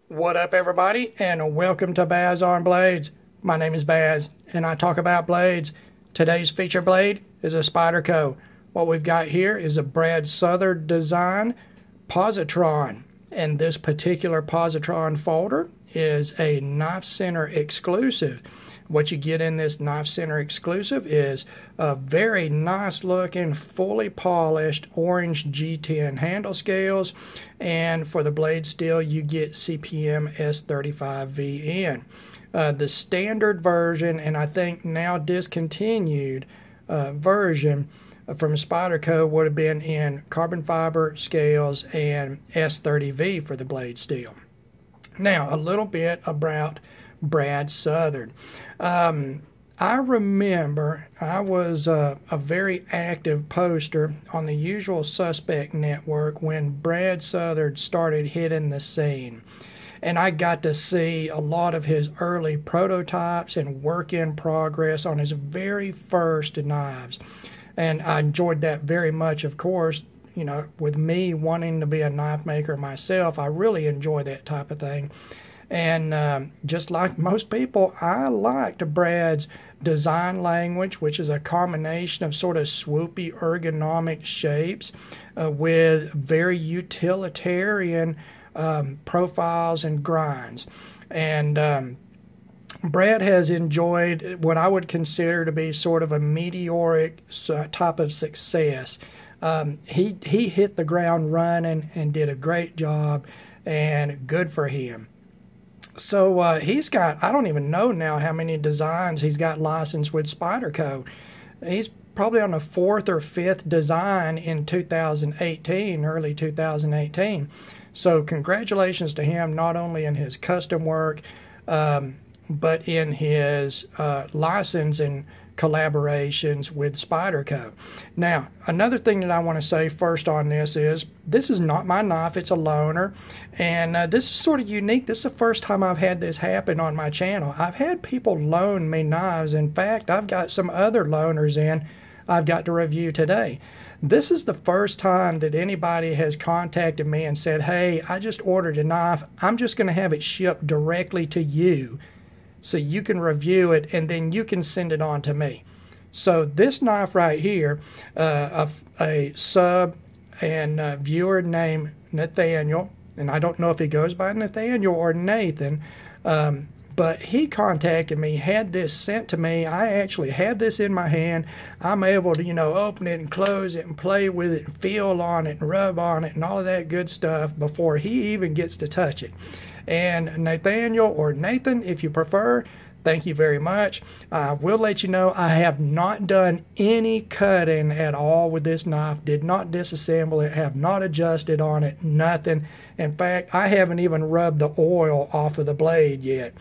What up, everybody, and welcome to Baz on Blades. My name is Baz, and I talk about blades. Today's feature blade is a Spyderco. What we've got here is a Brad Southard design positron, and this particular positron folder is a knife center exclusive. What you get in this knife center exclusive is a very nice looking, fully polished orange G10 handle scales, and for the blade steel you get CPM S35vn. The standard version, and I think now discontinued version from Spyderco, would have been in carbon fiber scales and S30V for the blade steel. Now, a little bit about Brad Southard. I remember I was a very active poster on the Usual Suspect network when Brad Southard started hitting the scene. And I got to see a lot of his early prototypes and work in progress on his very first knives. And I enjoyed that very much, of course. You know, with me wanting to be a knife maker myself, I really enjoy that type of thing. And just like most people, I liked Brad's design language, which is a combination of sort of swoopy ergonomic shapes with very utilitarian profiles and grinds. And Brad has enjoyed what I would consider to be sort of a meteoric type of success. He hit the ground running and did a great job, and good for him. So he's got, I don't even know now how many designs he's got licensed with Spyderco. He's probably on the 4th or 5th design in 2018, early 2018. So congratulations to him, not only in his custom work, but in his license and collaborations with Spyderco. Now, another thing that I want to say first on this is not my knife, it's a loaner, and this is sort of unique. This is the first time I've had this happen on my channel. I've had people loan me knives. In fact, I've got some other loaners in I've got to review today. This is the first time that anybody has contacted me and said, hey, I just ordered a knife, I'm just going to have it shipped directly to you so you can review it and then you can send it on to me. So this knife right here, a sub and viewer named Nathaniel, and I don't know if he goes by Nathaniel or Nathan, but he contacted me, had this sent to me. I actually had this in my hand. I'm able to, open it and close it and play with it and feel on it and rub on it and all of that good stuff before he even gets to touch it. And Nathaniel, or Nathan if you prefer, thank you very much. I will let you know I have not done any cutting at all with this knife, did not disassemble it, have not adjusted on it, nothing. In fact, I haven't even rubbed the oil off of the blade yet.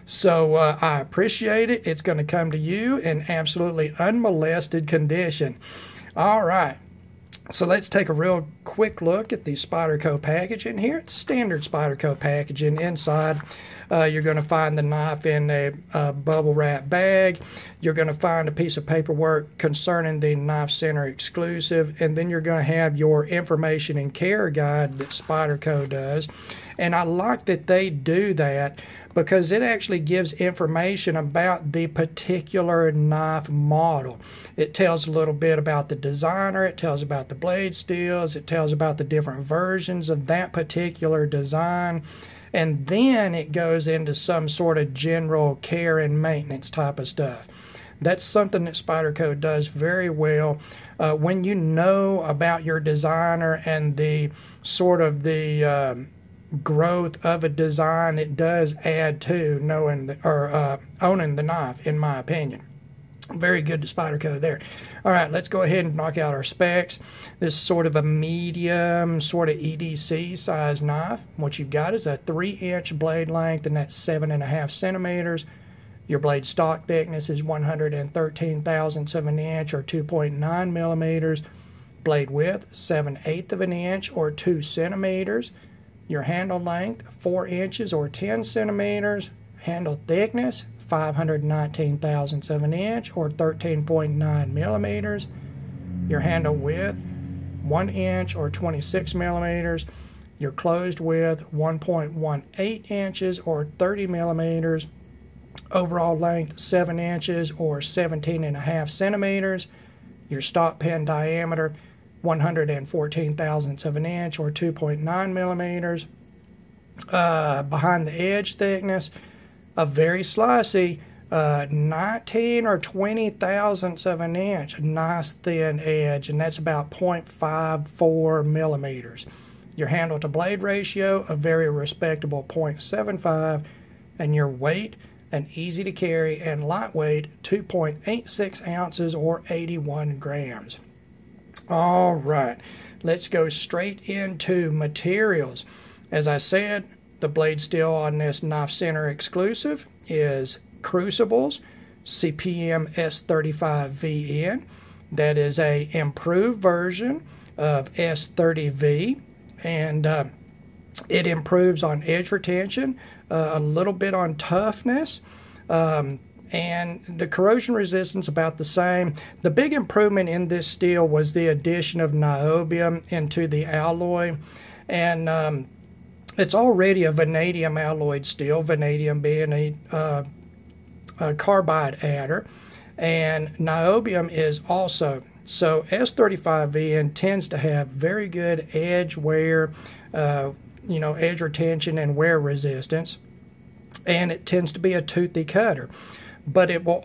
So I appreciate it. It's going to come to you in absolutely unmolested condition. All right. So let's take a real quick look at the Spyderco packaging here. It's standard Spyderco packaging. Inside, you're going to find the knife in a bubble wrap bag. You're going to find a piece of paperwork concerning the knife center exclusive, and then you're going to have your information and care guide that Spyderco does. And I like that they do that because it actually gives information about the particular knife model. It tells a little bit about the designer, it tells about the blade steels, it tells about the different versions of that particular design, and then it goes into some sort of general care and maintenance type of stuff. That's something that Spyderco does very well. When you know about your designer and the sort of the growth of a design, it does add to knowing owning the knife, in my opinion. Very good to Spyderco there. All right, let's go ahead and knock out our specs. This is sort of a medium, sort of EDC size knife. What you've got is a 3-inch blade length, and that's 7.5 centimeters. Your blade stock thickness is 113 thousandths of an inch, or 2.9 millimeters. Blade width, 7/8 of an inch, or 2 centimeters. Your handle length, 4 inches or 10 centimeters. Handle thickness, 519 thousandths of an inch, or 13.9 millimeters. Your handle width, 1 inch or 26 millimeters. Your closed width 1.18 inches or 30 millimeters. Overall length 7 inches or 17.5 centimeters. Your stop pin diameter 114 thousandths of an inch or 2.9 millimeters. Behind the edge thickness, a very slicey 19 or 20 thousandths of an inch, a nice thin edge, and that's about 0.54 millimeters. Your handle to blade ratio, a very respectable 0.75, and your weight, an easy to carry and lightweight 2.86 ounces or 81 grams. All right, let's go straight into materials. As I said, the blade steel on this knife center exclusive is Crucibles CPM S35vn. That is a improved version of S30v, and it improves on edge retention, a little bit on toughness, and the corrosion resistance about the same. The big improvement in this steel was the addition of niobium into the alloy, and it's already a vanadium alloyed steel, vanadium being a carbide adder, and niobium is also. So S35vn tends to have very good edge wear, edge retention and wear resistance, and it tends to be a toothy cutter. But it will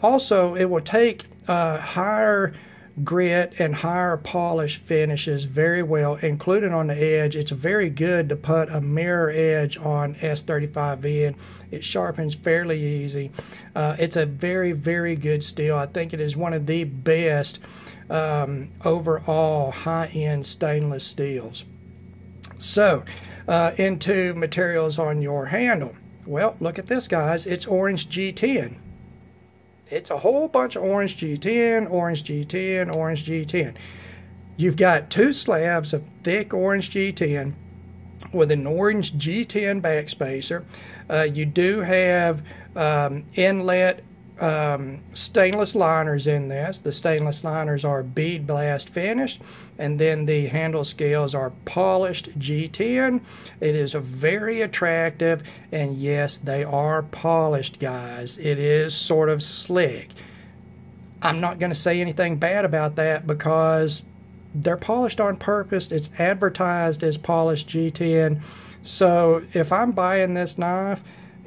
take higher grit and higher polish finishes very well, including on the edge. It's very good to put a mirror edge on S35vn. It sharpens fairly easy. It's a very, very good steel. I think it is one of the best overall high-end stainless steels. So, into materials on your handle. Well, look at this, guys. It's orange G10. It's a whole bunch of orange G10, orange G10, orange G10. You've got two slabs of thick orange G10 with an orange G10 backspacer. You do have inlet stainless liners in this. The stainless liners are bead blast finished, and then the handle scales are polished G10. It is a very attractive, and yes, they are polished, guys. It is sort of slick. I'm not going to say anything bad about that because they're polished on purpose. It's advertised as polished G10. So if I'm buying this knife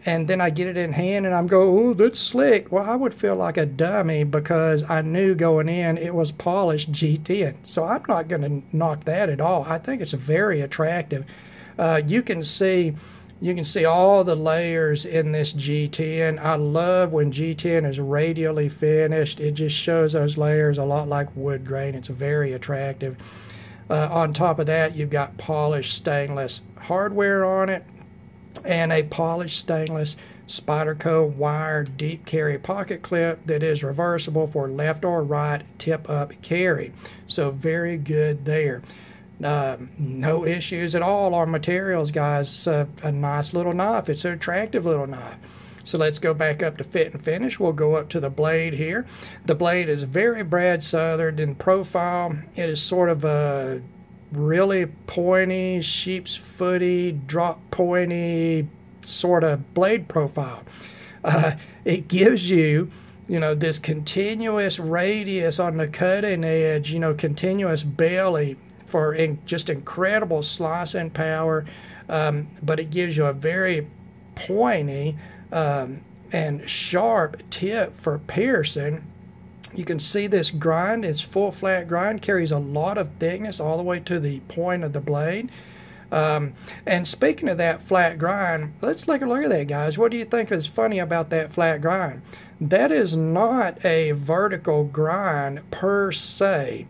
and then I get it in hand and I'm go, oh, that's slick, well, I would feel like a dummy because I knew going in it was polished G10. So I'm not going to knock that at all. I think it's very attractive. You can see all the layers in this G10. I love when G10 is radially finished. It just shows those layers a lot like wood grain. It's very attractive. On top of that, you've got polished stainless hardware on it, and a polished stainless Spyderco wire deep carry pocket clip that is reversible for left or right tip up carry. So very good there. No issues at all on materials, guys. It's a nice little knife. It's an attractive little knife. So let's go back up to fit and finish. We'll go up to the blade here. The blade is very Brad Southard in profile. It is sort of a really pointy, sheep's footy, drop pointy sort of blade profile. It gives you, this continuous radius on the cutting edge, continuous belly for just incredible slicing power, but it gives you a very pointy and sharp tip for piercing. You can see this grind, this full flat grind carries a lot of thickness all the way to the point of the blade. And speaking of that flat grind, let's take a look at that, guys. What do you think is funny about that flat grind? That is not a vertical grind per se.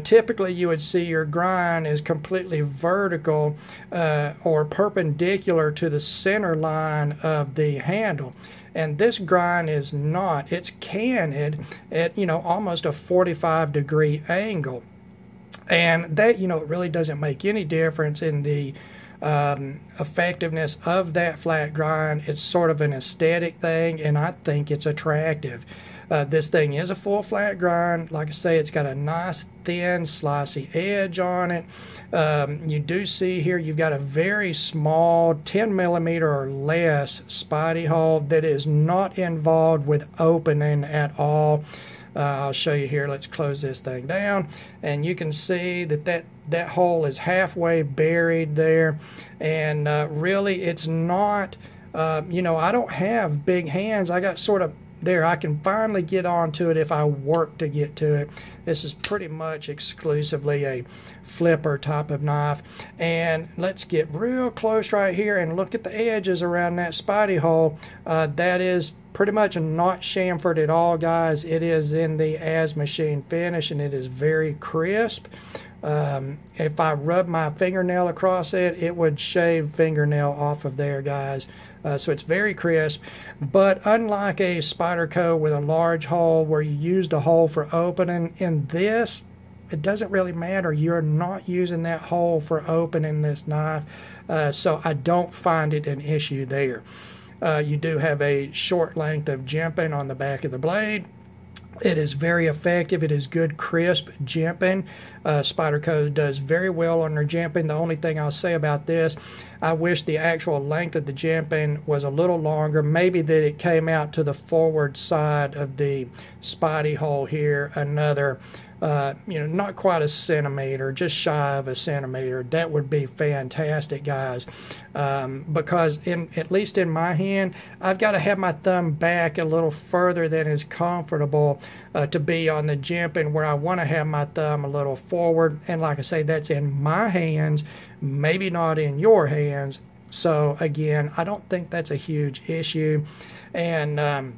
Typically you would see your grind is completely vertical or perpendicular to the center line of the handle. And this grind is not. It's canted at, almost a 45-degree angle. And that, it really doesn't make any difference in the effectiveness of that flat grind. It's sort of an aesthetic thing, and I think it's attractive. This thing is a full flat grind. Like I say, it's got a nice thin slicey edge on it. You do see here you've got a very small 10 millimeter or less Spidey hole that is not involved with opening at all. I'll show you here. Let's close this thing down, and you can see that hole is halfway buried there, and really it's not, you know, I don't have big hands. I got sort of there. I can finally get onto it if I work to get to it. This is pretty much exclusively a flipper type of knife. And let's get real close right here and look at the edges around that Spidey hole. That is pretty much not chamfered at all, guys. It is in the as machine finish, and it is very crisp. If I rub my fingernail across it, it would shave fingernail off of there, guys. So it's very crisp, but unlike a Spyderco with a large hole where you used a hole for opening, in this, it doesn't really matter. You're not using that hole for opening this knife, so I don't find it an issue there. You do have a short length of jimping on the back of the blade. It is very effective. It is good, crisp jimping. Spyderco does very well on their jimping. The only thing I'll say about this, I wish the actual length of the jimping was a little longer. Maybe that it came out to the forward side of the Spidey hole here another, you know, not quite a centimeter, just shy of a centimeter. That would be fantastic, guys, because at least in my hand, I've got to have my thumb back a little further than is comfortable to be on the jimping, where I want to have my thumb a little forward. And like I say, that's in my hands, maybe not in your hands. So again, I don't think that's a huge issue. And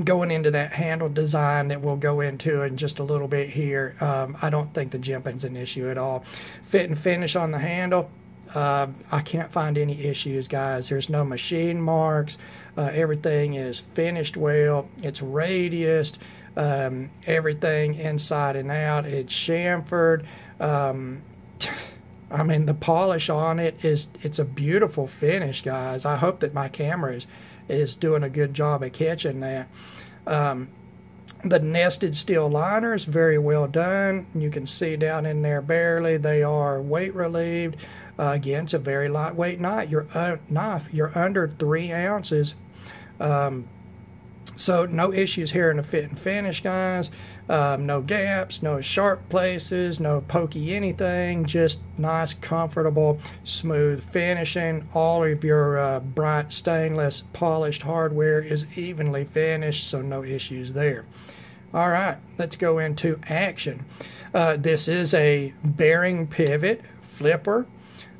going into that handle design that we'll go into in just a little bit here, I don't think the jimping's an issue at all. Fit and finish on the handle, I can't find any issues, guys. There's no machine marks. Everything is finished well. It's radiused. Everything inside and out. It's chamfered. I mean, the polish on it it's a beautiful finish, guys. I hope that my camera is doing a good job at catching that. The nested steel liners, very well done. You can see down in there barely. They are weight relieved. Again, it's a very lightweight knife. You're under 3 ounces. So no issues here in the fit and finish, guys. No gaps, no sharp places, no pokey anything. Just nice, comfortable, smooth finishing. All of your bright stainless polished hardware is evenly finished, so no issues there. All right, let's go into action. This is a bearing pivot flipper.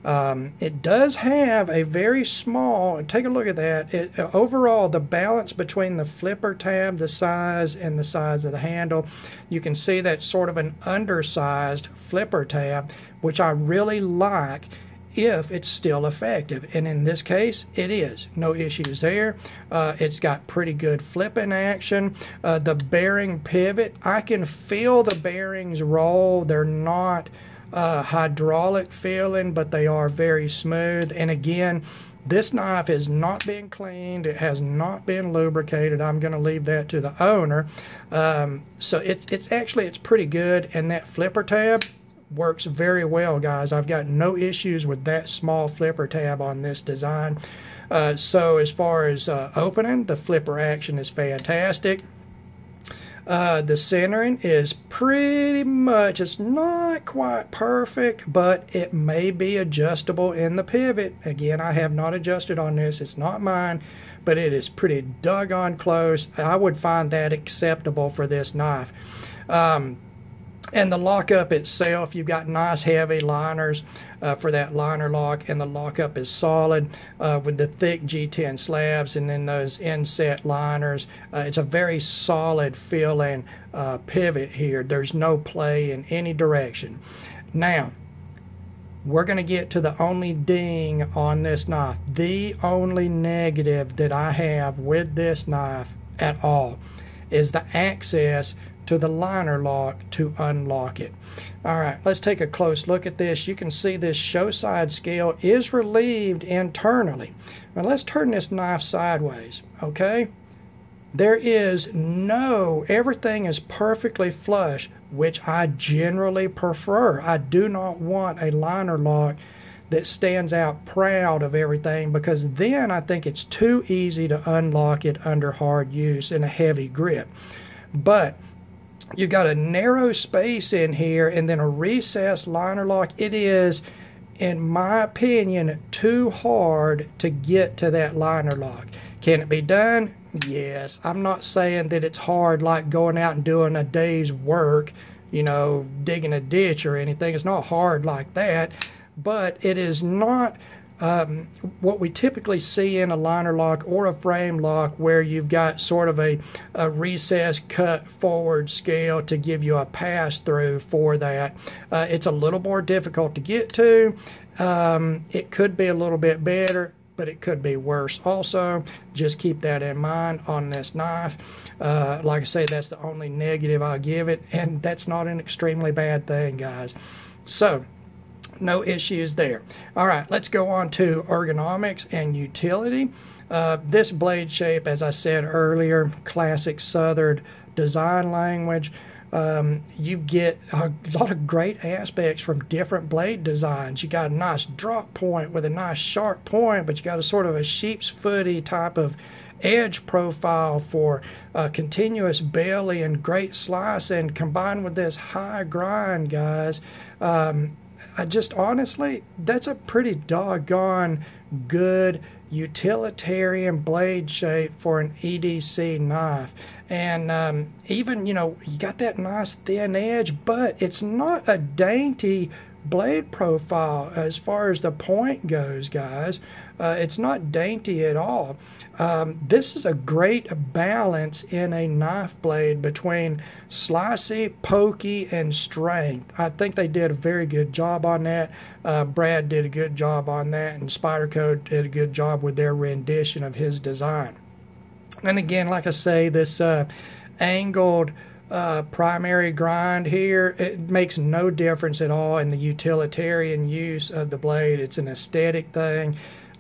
It does have a very small, take a look at that. Overall, the balance between the flipper tab, the size, and the size of the handle, you can see that sort of an undersized flipper tab, which I really like if it's still effective. And in this case, it is. No issues there. It's got pretty good flipping action. The bearing pivot, I can feel the bearings roll. They're not hydraulic feeling, but they are very smooth. And again, this knife has not been cleaned. It has not been lubricated. I'm going to leave that to the owner. So it's pretty good. And that flipper tab works very well, guys. I've got no issues with that small flipper tab on this design. So as far as opening, the flipper action is fantastic. The centering is pretty much, it's not quite perfect, but it may be adjustable in the pivot. Again, I have not adjusted on this. It's not mine, but it is pretty doggone close. I would find that acceptable for this knife. And the lockup itself, you've got nice heavy liners for that liner lock, and the lockup is solid with the thick G10 slabs and then those inset liners. It's a very solid feeling pivot here. There's no play in any direction. Now, we're going to get to the only ding on this knife. The only negative that I have with this knife at all is the access to the liner lock to unlock it. All right, let's take a close look at this. You can see this show side scale is relieved internally. Now let's turn this knife sideways, okay? There is no, everything is perfectly flush, which I generally prefer. I do not want a liner lock that stands out proud of everything, because then I think it's too easy to unlock it under hard use in a heavy grip. But you've got a narrow space in here and then a recessed liner lock. It is, in my opinion, too hard to get to that liner lock. Can it be done? Yes. I'm not saying that it's hard like going out and doing a day's work, you know, digging a ditch or anything. It's not hard like that, but it is not what we typically see in a liner lock or a frame lock, where you've got sort of a recessed cut forward scale to give you a pass through for that. It's a little more difficult to get to. It could be a little bit better, but it could be worse also. Just keep that in mind on this knife. Like I say, that's the only negative I'll give it, and that's not an extremely bad thing, guys. So no issues there. All right, let's go on to ergonomics and utility. This blade shape, as I said earlier, classic Southard design language. You get a lot of great aspects from different blade designs. You got a nice drop point with a nice sharp point, but you got a sort of a sheep's footy type of edge profile for continuous belly and great slicing, combined with this high grind, guys. I just honestly, that's a pretty doggone good utilitarian blade shape for an EDC knife. And even, you know, you got that nice thin edge, but it's not a dainty blade profile as far as the point goes, guys. It's not dainty at all. This is a great balance in a knife blade between slicey, pokey, and strength. I think they did a very good job on that. Brad did a good job on that, and Spyderco did a good job with their rendition of his design. And again, like I say, this angled primary grind here, it makes no difference at all in the utilitarian use of the blade. It's an aesthetic thing.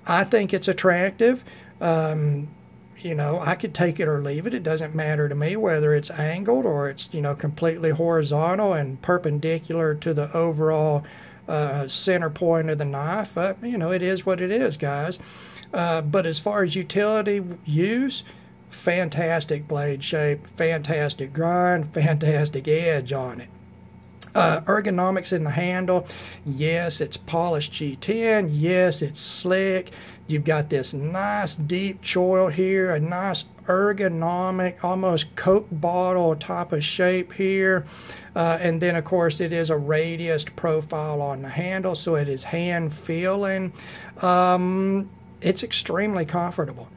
I think it's attractive. You know, I could take it or leave it. It doesn't matter to me whether it's angled or it's, you know, completely horizontal and perpendicular to the overall center point of the knife. You know, it is what it is, guys. But as far as utility use, fantastic blade shape, fantastic grind, fantastic edge on it. Ergonomics in the handle, yes, it's polished G10, yes, it's slick. You've got this nice deep choil here, a nice ergonomic, almost Coke bottle type of shape here. And then, of course, it is a radiused profile on the handle, so it is hand feeling. It's extremely comfortable.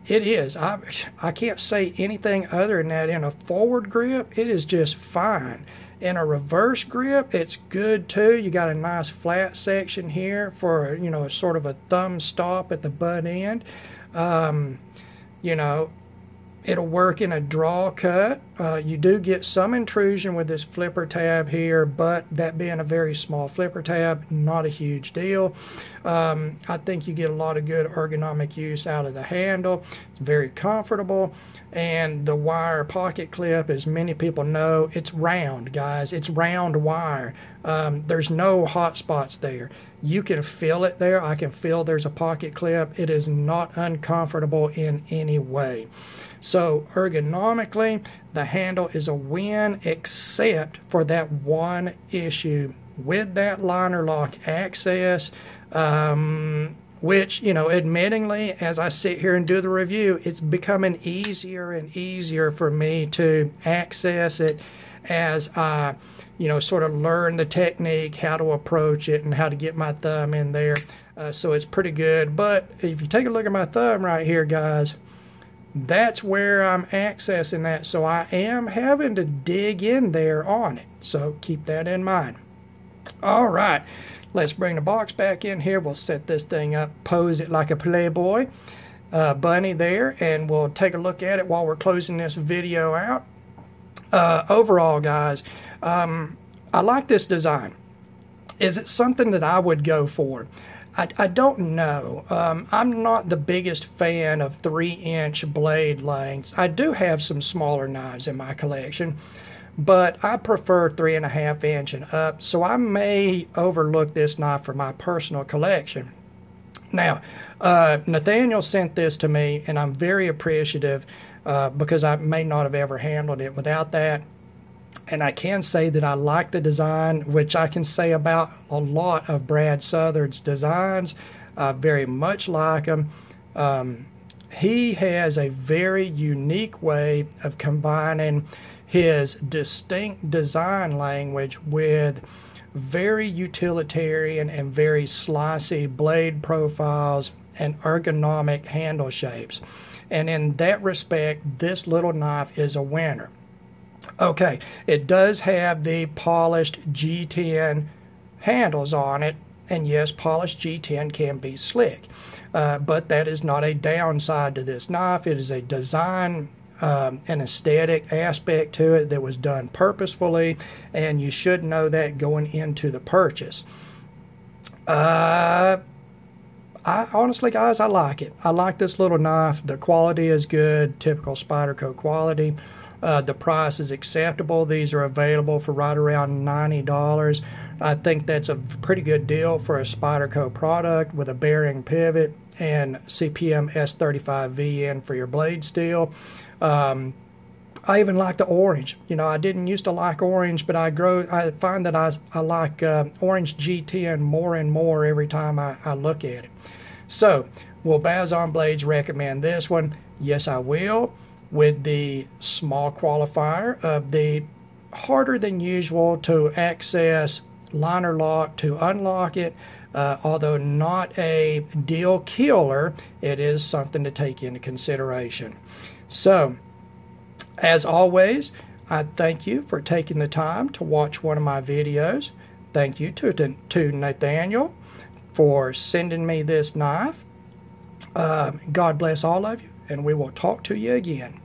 It is. I can't say anything other than that. In a forward grip, it is just fine. In a reverse grip, it's good too. You got a nice flat section here for, you know, sort of a thumb stop at the butt end. You know, it'll work in a draw cut. You do get some intrusion with this flipper tab here, but that being a very small flipper tab, not a huge deal. I think you get a lot of good ergonomic use out of the handle. It's very comfortable. And the wire pocket clip, as many people know, it's round, guys. It's round wire. There's no hot spots there. You can feel it there. I can feel there's a pocket clip. It is not uncomfortable in any way. So ergonomically, the handle is a win, except for that one issue with that liner lock access, which, you know, admittingly, as I sit here and do the review, it's becoming easier and easier for me to access it as I, you know, sort of learn the technique, how to approach it, and how to get my thumb in there. So it's pretty good. But if you take a look at my thumb right here, guys, that's where I'm accessing that. So I am having to dig in there on it. So keep that in mind. All right. Let's bring the box back in here. We'll set this thing up, pose it like a Playboy bunny there, and we'll take a look at it while we're closing this video out. Overall, guys, I like this design. Is it something that I would go for? I don't know. I'm not the biggest fan of 3-inch blade lengths. I do have some smaller knives in my collection, but I prefer 3.5-inch and up, so I may overlook this knife for my personal collection. Now, Nathaniel sent this to me, and I'm very appreciative because I may not have ever handled it without that. And I can say that I like the design, which I can say about a lot of Brad Southard's designs. I very much like them. He has a very unique way of combining his distinct design language with very utilitarian and very slicey blade profiles and ergonomic handle shapes. And in that respect, this little knife is a winner. Okay, it does have the polished G10 handles on it, and yes, polished G10 can be slick, but that is not a downside to this knife. It is a design and aesthetic aspect to it that was done purposefully, and you should know that going into the purchase. I honestly, guys, I like it. I like this little knife. The quality is good, typical Spyderco quality. The price is acceptable. These are available for right around $90. I think that's a pretty good deal for a Spyderco product with a bearing pivot and CPM S35vn for your blade steel. I even like the orange. You know, I didn't used to like orange, but I find that I like orange G10 more and more every time I look at it. So, will Baz on Blades recommend this one? Yes, I will, with the small qualifier of the harder than usual to access liner lock to unlock it. Although not a deal killer, it is something to take into consideration. So, as always, I thank you for taking the time to watch one of my videos. Thank you to Nathaniel for sending me this knife. God bless all of you, and we will talk to you again.